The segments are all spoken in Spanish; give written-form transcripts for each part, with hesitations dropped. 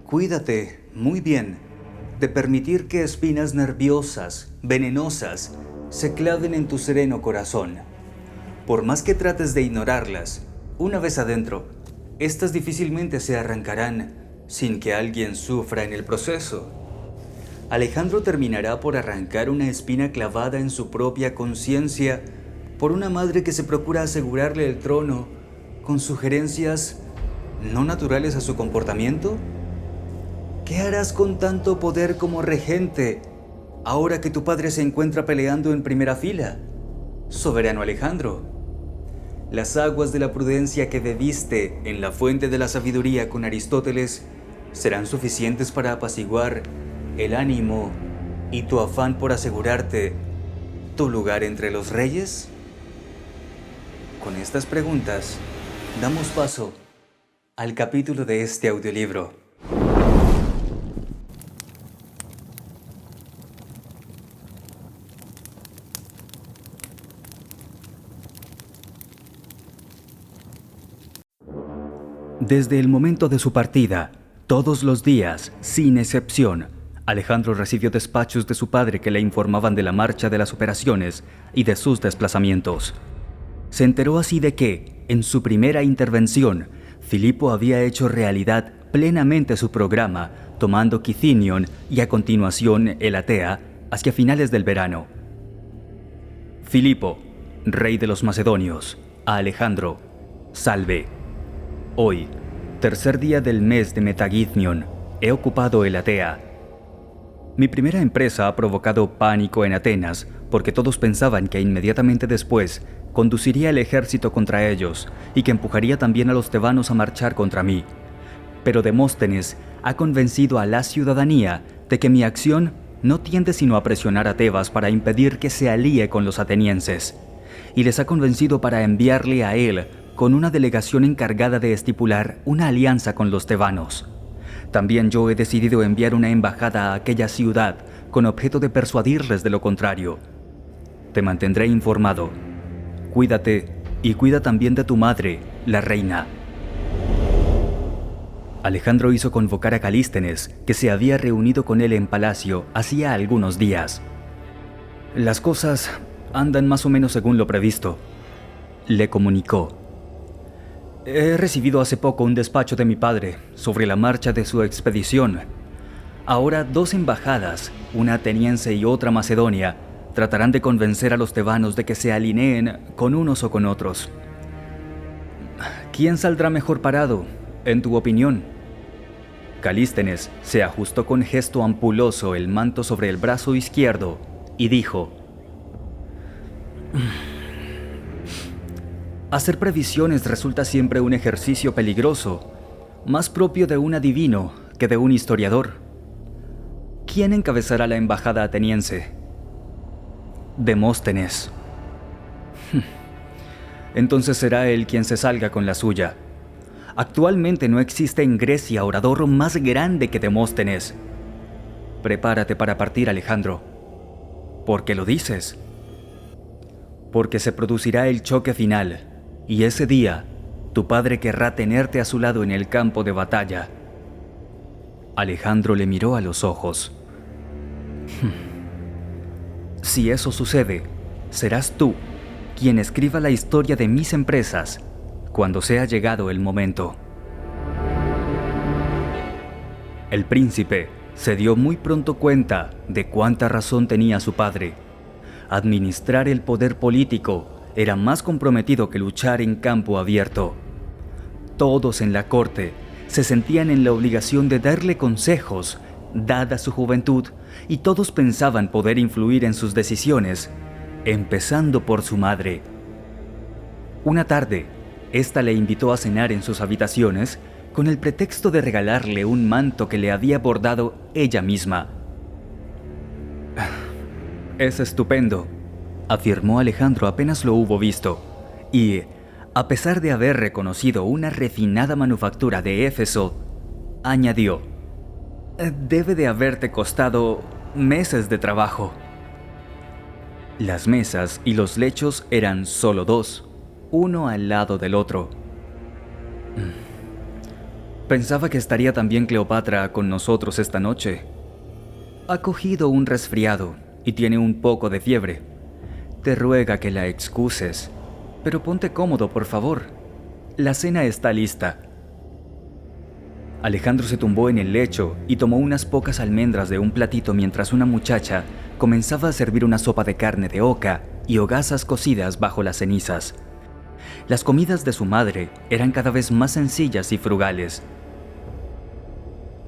Cuídate muy bien de permitir que espinas nerviosas, venenosas, se claven en tu sereno corazón. Por más que trates de ignorarlas, una vez adentro, estas difícilmente se arrancarán sin que alguien sufra en el proceso. Alejandro terminará por arrancar una espina clavada en su propia conciencia por una madre que se procura asegurarle el trono con sugerencias no naturales a su comportamiento. ¿Qué harás con tanto poder como regente ahora que tu padre se encuentra peleando en primera fila? Soberano Alejandro, las aguas de la prudencia que bebiste en la fuente de la sabiduría con Aristóteles serán suficientes para apaciguar el ánimo y tu afán por asegurarte tu lugar entre los reyes. Con estas preguntas, damos paso al capítulo de este audiolibro. Desde el momento de su partida, todos los días, sin excepción, Alejandro recibió despachos de su padre que le informaban de la marcha de las operaciones y de sus desplazamientos. Se enteró así de que, en su primera intervención, Filipo había hecho realidad plenamente su programa, tomando Quicinion y a continuación Elatea hacia finales del verano. Filipo, rey de los macedonios, a Alejandro, salve. Hoy, tercer día del mes de Metagithnion, he ocupado Elatea. Mi primera empresa ha provocado pánico en Atenas porque todos pensaban que inmediatamente después conduciría el ejército contra ellos y que empujaría también a los tebanos a marchar contra mí. Pero Demóstenes ha convencido a la ciudadanía de que mi acción no tiende sino a presionar a Tebas para impedir que se alíe con los atenienses, y les ha convencido para enviarle a él con una delegación encargada de estipular una alianza con los tebanos. También yo he decidido enviar una embajada a aquella ciudad con objeto de persuadirles de lo contrario. Te mantendré informado. Cuídate y cuida también de tu madre, la reina. Alejandro hizo convocar a Calístenes, que se había reunido con él en palacio hacía algunos días. Las cosas andan más o menos según lo previsto, le comunicó. He recibido hace poco un despacho de mi padre sobre la marcha de su expedición. Ahora 2 embajadas, una ateniense y otra macedonia, tratarán de convencer a los tebanos de que se alineen con unos o con otros. ¿Quién saldrá mejor parado, en tu opinión? Calístenes se ajustó con gesto ampuloso el manto sobre el brazo izquierdo y dijo: Hacer previsiones resulta siempre un ejercicio peligroso, más propio de un adivino que de un historiador. ¿Quién encabezará la embajada ateniense? Demóstenes. Entonces será él quien se salga con la suya. Actualmente no existe en Grecia orador más grande que Demóstenes. Prepárate para partir, Alejandro. ¿Por qué lo dices? Porque se producirá el choque final. Y ese día, tu padre querrá tenerte a su lado en el campo de batalla. Alejandro le miró a los ojos. Si eso sucede, serás tú quien escriba la historia de mis empresas cuando sea llegado el momento. El príncipe se dio muy pronto cuenta de cuánta razón tenía su padre. Administrar el poder político era más comprometido que luchar en campo abierto. Todos en la corte se sentían en la obligación de darle consejos, dada su juventud, y todos pensaban poder influir en sus decisiones, empezando por su madre. Una tarde, ésta le invitó a cenar en sus habitaciones con el pretexto de regalarle un manto que le había bordado ella misma. «Es estupendo», afirmó Alejandro apenas lo hubo visto, y, a pesar de haber reconocido una refinada manufactura de Éfeso, añadió: «Debe de haberte costado meses de trabajo». Las mesas y los lechos eran solo 2, uno al lado del otro. Pensaba que estaría también Cleopatra con nosotros esta noche. Ha cogido un resfriado y tiene un poco de fiebre. Te ruega que la excuses, pero ponte cómodo, por favor. La cena está lista. Alejandro se tumbó en el lecho y tomó unas pocas almendras de un platito mientras una muchacha comenzaba a servir una sopa de carne de oca y hogazas cocidas bajo las cenizas. Las comidas de su madre eran cada vez más sencillas y frugales.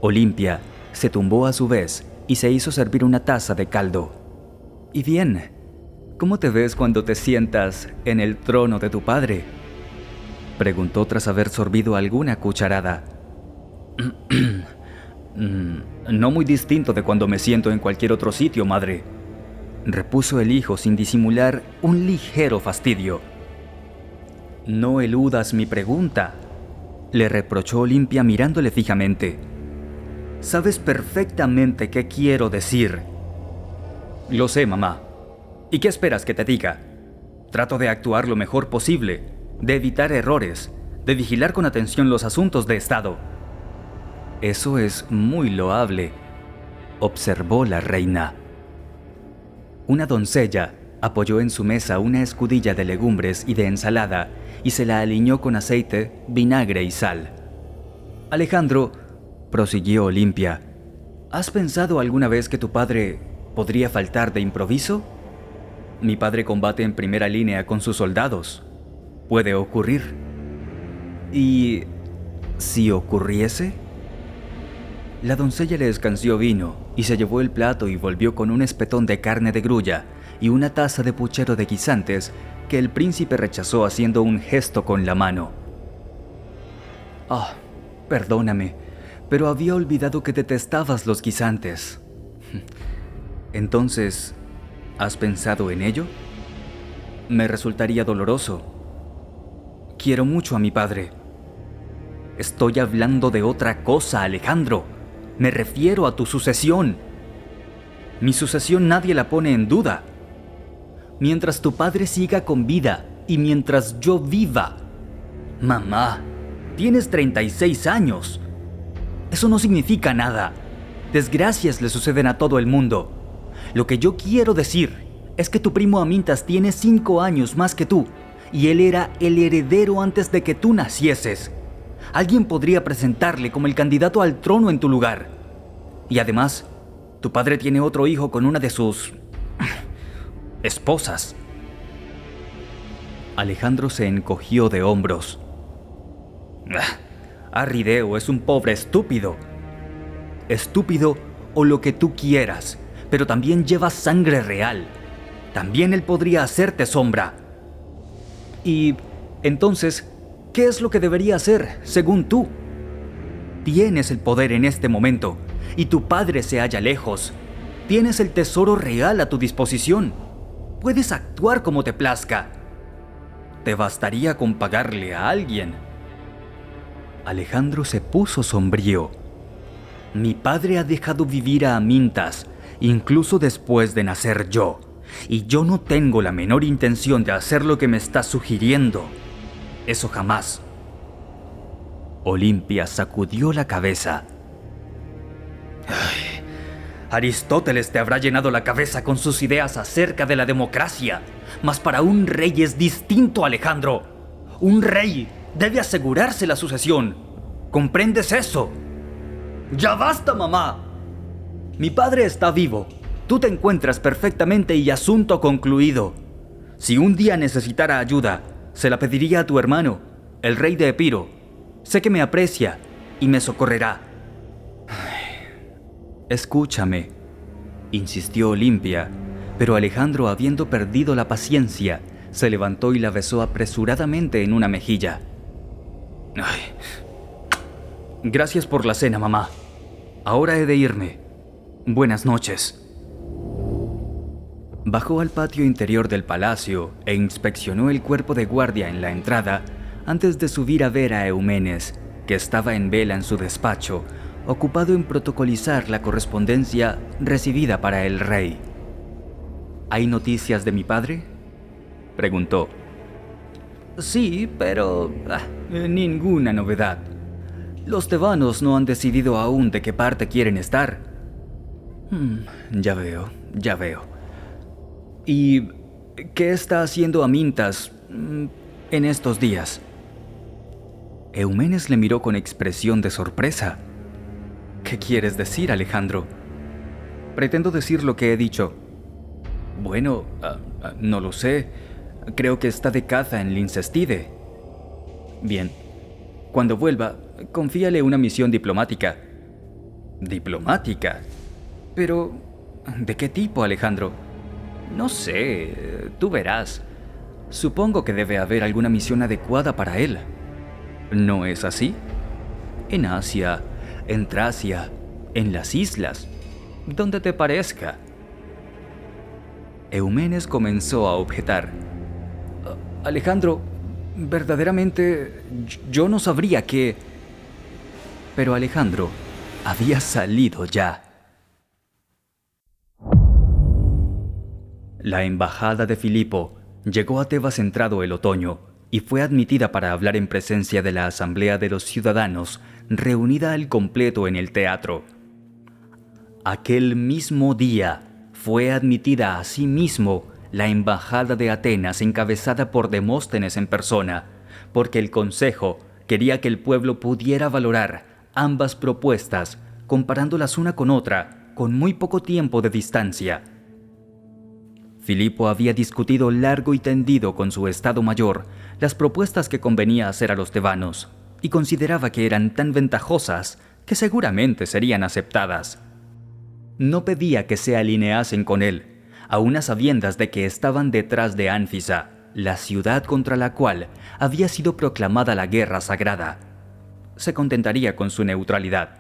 Olimpia se tumbó a su vez y se hizo servir una taza de caldo. «¿Y bien? ¿Cómo te ves cuando te sientas en el trono de tu padre?», preguntó tras haber sorbido alguna cucharada. «No muy distinto de cuando me siento en cualquier otro sitio, madre», repuso el hijo sin disimular un ligero fastidio. «No eludas mi pregunta», le reprochó Olimpia mirándole fijamente. «Sabes perfectamente qué quiero decir». «Lo sé, mamá. ¿Y qué esperas que te diga? Trato de actuar lo mejor posible, de evitar errores, de vigilar con atención los asuntos de Estado». «Eso es muy loable», observó la reina. Una doncella apoyó en su mesa una escudilla de legumbres y de ensalada y se la aliñó con aceite, vinagre y sal. «Alejandro», prosiguió Olimpia, ¿has pensado alguna vez que tu padre podría faltar de improviso? Mi padre combate en primera línea con sus soldados. Puede ocurrir. ¿Y si ocurriese?». La doncella le escanció vino y se llevó el plato y volvió con un espetón de carne de grulla y una taza de puchero de guisantes que el príncipe rechazó haciendo un gesto con la mano. Perdóname, pero había olvidado que detestabas los guisantes». «Entonces, ¿has pensado en ello?». «Me resultaría doloroso. Quiero mucho a mi padre». «Estoy hablando de otra cosa, Alejandro. Me refiero a tu sucesión». «Mi sucesión nadie la pone en duda. Mientras tu padre siga con vida y mientras yo viva». «Mamá, tienes 36 años. Eso no significa nada. Desgracias le suceden a todo el mundo. Lo que yo quiero decir es que tu primo Amintas tiene 5 años más que tú, y él era el heredero antes de que tú nacieses. Alguien podría presentarle como el candidato al trono en tu lugar. Y además, tu padre tiene otro hijo con una de sus esposas». Alejandro se encogió de hombros. «Arrideo es un pobre estúpido». «Estúpido o lo que tú quieras, pero también lleva sangre real. También él podría hacerte sombra». «Y entonces, ¿qué es lo que debería hacer, según tú? Tienes el poder en este momento, y tu padre se halla lejos. Tienes el tesoro real a tu disposición. Puedes actuar como te plazca. Te bastaría con pagarle a alguien». Alejandro se puso sombrío. «Mi padre ha dejado vivir a Amintas, incluso después de nacer yo, y yo no tengo la menor intención de hacer lo que me estás sugiriendo. Eso jamás». Olimpia sacudió la cabeza. «Aristóteles te habrá llenado la cabeza con sus ideas acerca de la democracia, mas para un rey es distinto, Alejandro. Un rey debe asegurarse la sucesión. ¿Comprendes eso?». «Ya basta, mamá. Mi padre está vivo. Tú te encuentras perfectamente y asunto concluido. Si un día necesitara ayuda, se la pediría a tu hermano, el rey de Epiro. Sé que me aprecia y me socorrerá». «Escúchame», insistió Olimpia, pero Alejandro, habiendo perdido la paciencia, se levantó y la besó apresuradamente en una mejilla. «Gracias por la cena, mamá. Ahora he de irme. Buenas noches». Bajó al patio interior del palacio e inspeccionó el cuerpo de guardia en la entrada antes de subir a ver a Eumenes, que estaba en vela en su despacho, ocupado en protocolizar la correspondencia recibida para el rey. «¿Hay noticias de mi padre?», preguntó. «Sí, pero ninguna novedad. Los tebanos no han decidido aún de qué parte quieren estar. Ya veo. ¿Y qué está haciendo Amintas en estos días? Eumenes le miró con expresión de sorpresa. ¿Qué quieres decir, Alejandro? Pretendo decir lo que he dicho. Bueno, no lo sé. Creo que está de caza en Lincestide. Bien. Cuando vuelva, confíale una misión diplomática. ¿Diplomática? Pero, ¿de qué tipo, Alejandro? No sé, tú verás. Supongo que debe haber alguna misión adecuada para él. ¿No es así? En Asia, en Tracia, en las islas, donde te parezca. Eumenes comenzó a objetar. Alejandro, verdaderamente yo no sabría qué... Pero Alejandro había salido ya. La embajada de Filipo llegó a Tebas entrado el otoño y fue admitida para hablar en presencia de la Asamblea de los Ciudadanos, reunida al completo en el teatro. Aquel mismo día fue admitida asimismo la embajada de Atenas encabezada por Demóstenes en persona, porque el Consejo quería que el pueblo pudiera valorar ambas propuestas, comparándolas una con otra, con muy poco tiempo de distancia. Filipo había discutido largo y tendido con su Estado Mayor las propuestas que convenía hacer a los tebanos, y consideraba que eran tan ventajosas que seguramente serían aceptadas. No pedía que se alineasen con él, aun a sabiendas de que estaban detrás de Ánfisa, la ciudad contra la cual había sido proclamada la guerra sagrada. Se contentaría con su neutralidad.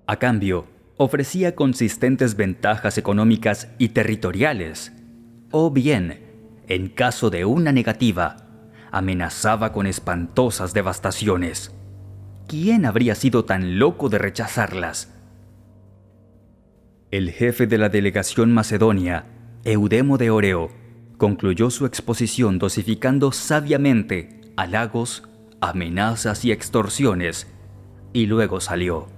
A cambio, ofrecía consistentes ventajas económicas y territoriales. O bien, en caso de una negativa, amenazaba con espantosas devastaciones. ¿Quién habría sido tan loco de rechazarlas? El jefe de la delegación macedonia, Eudemo de Oreo, concluyó su exposición dosificando sabiamente halagos, amenazas y extorsiones, y luego salió.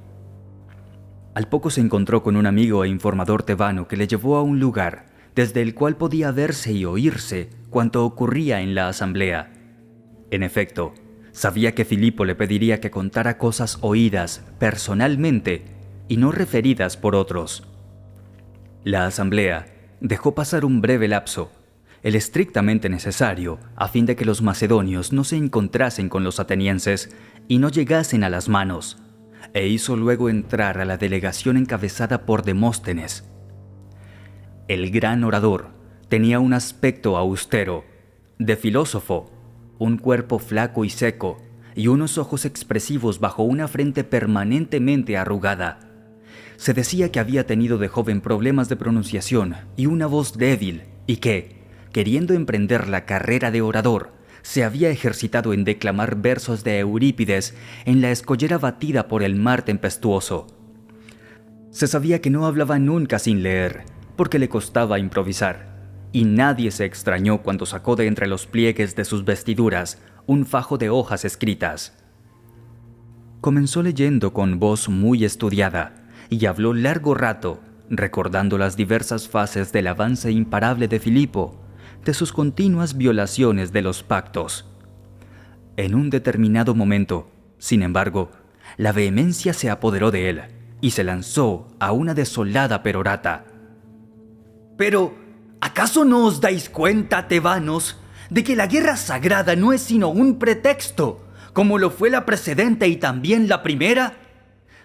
Al poco se encontró con un amigo e informador tebano que le llevó a un lugar desde el cual podía verse y oírse cuanto ocurría en la asamblea. En efecto, sabía que Filipo le pediría que contara cosas oídas personalmente y no referidas por otros. La asamblea dejó pasar un breve lapso, el estrictamente necesario a fin de que los macedonios no se encontrasen con los atenienses y no llegasen a las manos, e hizo luego entrar a la delegación encabezada por Demóstenes. El gran orador tenía un aspecto austero, de filósofo, un cuerpo flaco y seco, y unos ojos expresivos bajo una frente permanentemente arrugada. Se decía que había tenido de joven problemas de pronunciación y una voz débil, y que, queriendo emprender la carrera de orador, se había ejercitado en declamar versos de Eurípides en la escollera batida por el mar tempestuoso. Se sabía que no hablaba nunca sin leer, porque le costaba improvisar, y nadie se extrañó cuando sacó de entre los pliegues de sus vestiduras un fajo de hojas escritas. Comenzó leyendo con voz muy estudiada, y habló largo rato, recordando las diversas fases del avance imparable de Filipo, de sus continuas violaciones de los pactos. En un determinado momento, sin embargo, la vehemencia se apoderó de él, y se lanzó a una desolada perorata. «Pero, ¿acaso no os dais cuenta, tebanos, de que la guerra sagrada no es sino un pretexto, como lo fue la precedente y también la primera?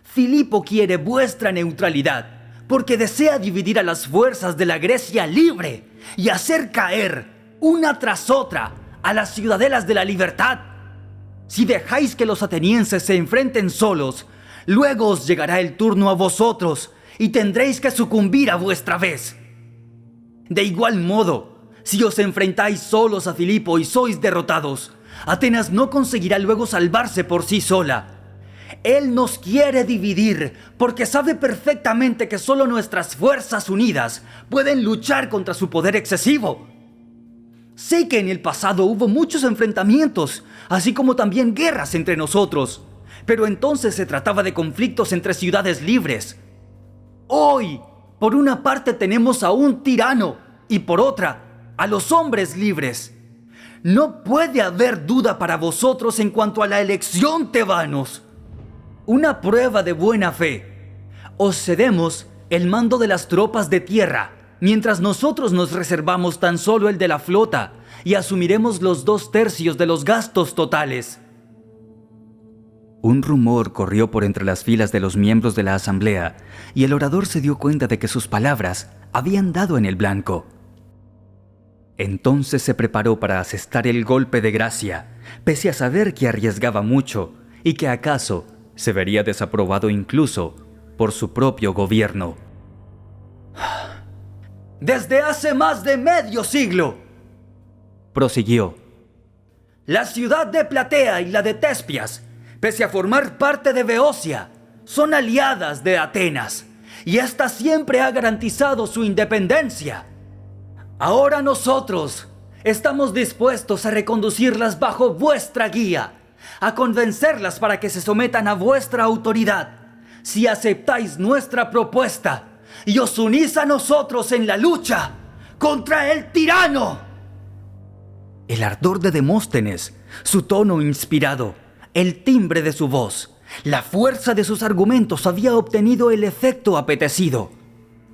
Filipo quiere vuestra neutralidad, porque desea dividir a las fuerzas de la Grecia libre y hacer caer, una tras otra, a las ciudadelas de la libertad. Si dejáis que los atenienses se enfrenten solos, luego os llegará el turno a vosotros y tendréis que sucumbir a vuestra vez. De igual modo, si os enfrentáis solos a Filipo y sois derrotados, Atenas no conseguirá luego salvarse por sí sola. Él nos quiere dividir porque sabe perfectamente que solo nuestras fuerzas unidas pueden luchar contra su poder excesivo. Sé que en el pasado hubo muchos enfrentamientos, así como también guerras entre nosotros, pero entonces se trataba de conflictos entre ciudades libres. Hoy, por una parte tenemos a un tirano y por otra, a los hombres libres. No puede haber duda para vosotros en cuanto a la elección, tebanos. Una prueba de buena fe. Os cedemos el mando de las tropas de tierra, mientras nosotros nos reservamos tan solo el de la flota y asumiremos los 2/3 de los gastos totales. Un rumor corrió por entre las filas de los miembros de la asamblea y el orador se dio cuenta de que sus palabras habían dado en el blanco. Entonces se preparó para asestar el golpe de gracia, pese a saber que arriesgaba mucho y que acaso se vería desaprobado incluso por su propio gobierno. Desde hace más de medio siglo, prosiguió, la ciudad de Platea y la de Tespias, pese a formar parte de Beocia, son aliadas de Atenas, y ésta siempre ha garantizado su independencia. Ahora nosotros estamos dispuestos a reconducirlas bajo vuestra guía, a convencerlas para que se sometan a vuestra autoridad, si aceptáis nuestra propuesta y os unís a nosotros en la lucha contra el tirano. El ardor de Demóstenes, su tono inspirado, el timbre de su voz, la fuerza de sus argumentos había obtenido el efecto apetecido.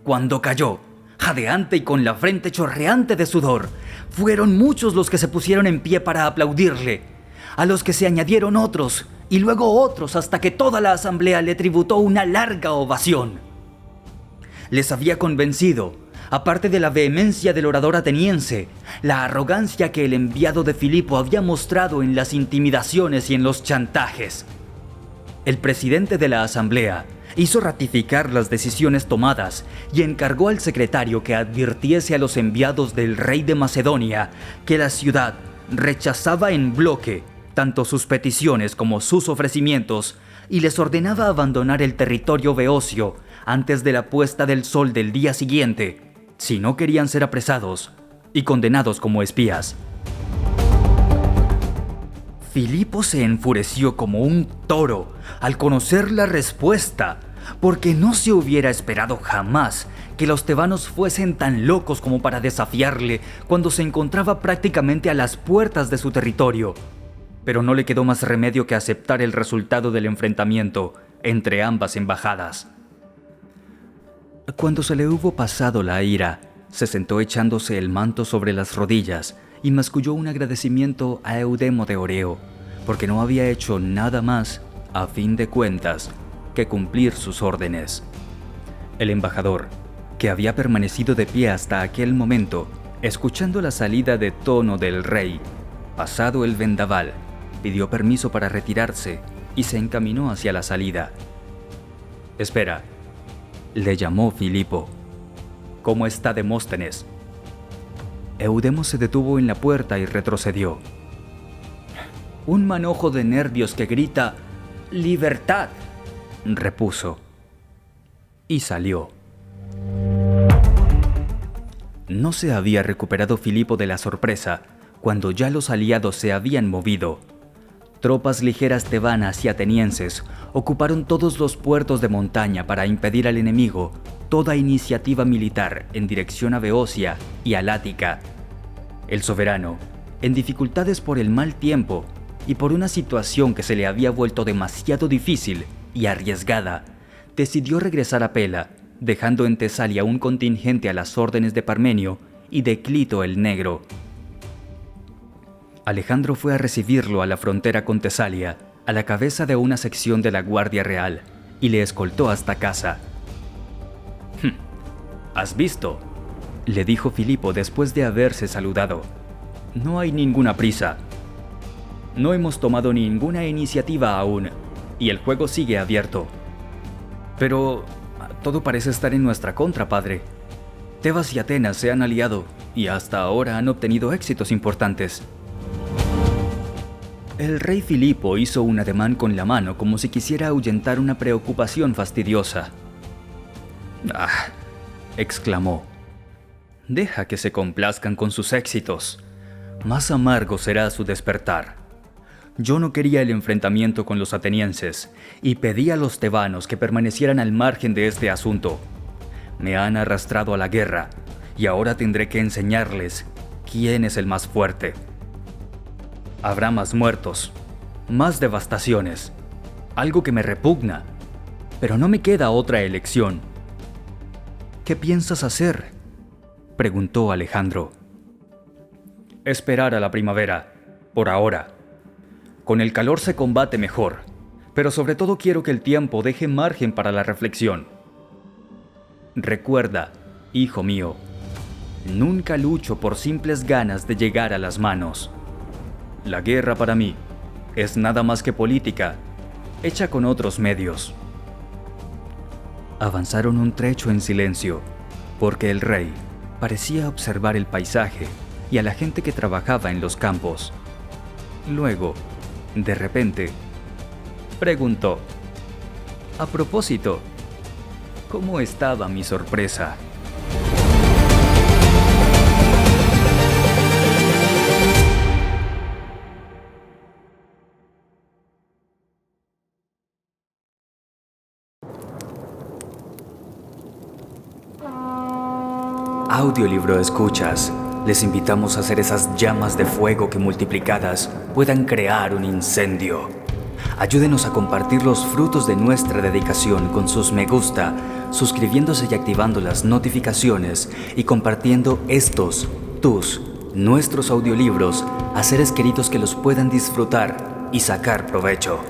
Cuando cayó, jadeante y con la frente chorreante de sudor, fueron muchos los que se pusieron en pie para aplaudirle, a los que se añadieron otros y luego otros hasta que toda la asamblea le tributó una larga ovación. Les había convencido, aparte de la vehemencia del orador ateniense, la arrogancia que el enviado de Filipo había mostrado en las intimidaciones y en los chantajes. El presidente de la asamblea hizo ratificar las decisiones tomadas y encargó al secretario que advirtiese a los enviados del rey de Macedonia que la ciudad rechazaba en bloque tanto sus peticiones como sus ofrecimientos y les ordenaba abandonar el territorio beocio antes de la puesta del sol del día siguiente, si no querían ser apresados y condenados como espías. Filipo se enfureció como un toro al conocer la respuesta, porque no se hubiera esperado jamás que los tebanos fuesen tan locos como para desafiarle cuando se encontraba prácticamente a las puertas de su territorio. Pero no le quedó más remedio que aceptar el resultado del enfrentamiento entre ambas embajadas. Cuando se le hubo pasado la ira, se sentó echándose el manto sobre las rodillas y masculló un agradecimiento a Eudemo de Oreo, porque no había hecho nada más, a fin de cuentas, que cumplir sus órdenes. El embajador, que había permanecido de pie hasta aquel momento, escuchando la salida de tono del rey, pasado el vendaval, pidió permiso para retirarse y se encaminó hacia la salida. «Espera», le llamó Filipo. «¿Cómo está Demóstenes?» Eudemo se detuvo en la puerta y retrocedió. «Un manojo de nervios que grita ¡libertad!», repuso. Y salió. No se había recuperado Filipo de la sorpresa cuando ya los aliados se habían movido. Tropas ligeras tebanas y atenienses ocuparon todos los puertos de montaña para impedir al enemigo toda iniciativa militar en dirección a Beocia y al Ática. El soberano, en dificultades por el mal tiempo y por una situación que se le había vuelto demasiado difícil y arriesgada, decidió regresar a Pela, dejando en Tesalia un contingente a las órdenes de Parmenio y de Clito el Negro. Alejandro fue a recibirlo a la frontera con Tesalia, a la cabeza de una sección de la Guardia Real, y le escoltó hasta casa. «¿Has visto?», le dijo Filipo después de haberse saludado. «No hay ninguna prisa. No hemos tomado ninguna iniciativa aún, y el juego sigue abierto. Pero todo parece estar en nuestra contra, padre. Tebas y Atenas se han aliado, y hasta ahora han obtenido éxitos importantes». El rey Filipo hizo un ademán con la mano como si quisiera ahuyentar una preocupación fastidiosa. «¡Ah!», exclamó. «Deja que se complazcan con sus éxitos. Más amargo será su despertar. Yo no quería el enfrentamiento con los atenienses y pedí a los tebanos que permanecieran al margen de este asunto. Me han arrastrado a la guerra y ahora tendré que enseñarles quién es el más fuerte. Habrá más muertos, más devastaciones, algo que me repugna, pero no me queda otra elección. ¿Qué piensas hacer?, preguntó Alejandro. Esperar a la primavera, por ahora. Con el calor se combate mejor, pero sobre todo quiero que el tiempo deje margen para la reflexión. Recuerda, hijo mío, nunca lucho por simples ganas de llegar a las manos. La guerra para mí es nada más que política, hecha con otros medios. Avanzaron un trecho en silencio, porque el rey parecía observar el paisaje y a la gente que trabajaba en los campos. Luego, de repente, preguntó: a propósito, ¿cómo estaba mi sorpresa? Audiolibro escuchas. Les invitamos a hacer esas llamas de fuego que multiplicadas puedan crear un incendio. Ayúdenos a compartir los frutos de nuestra dedicación con sus me gusta, suscribiéndose y activando las notificaciones y compartiendo nuestros audiolibros a seres queridos que los puedan disfrutar y sacar provecho.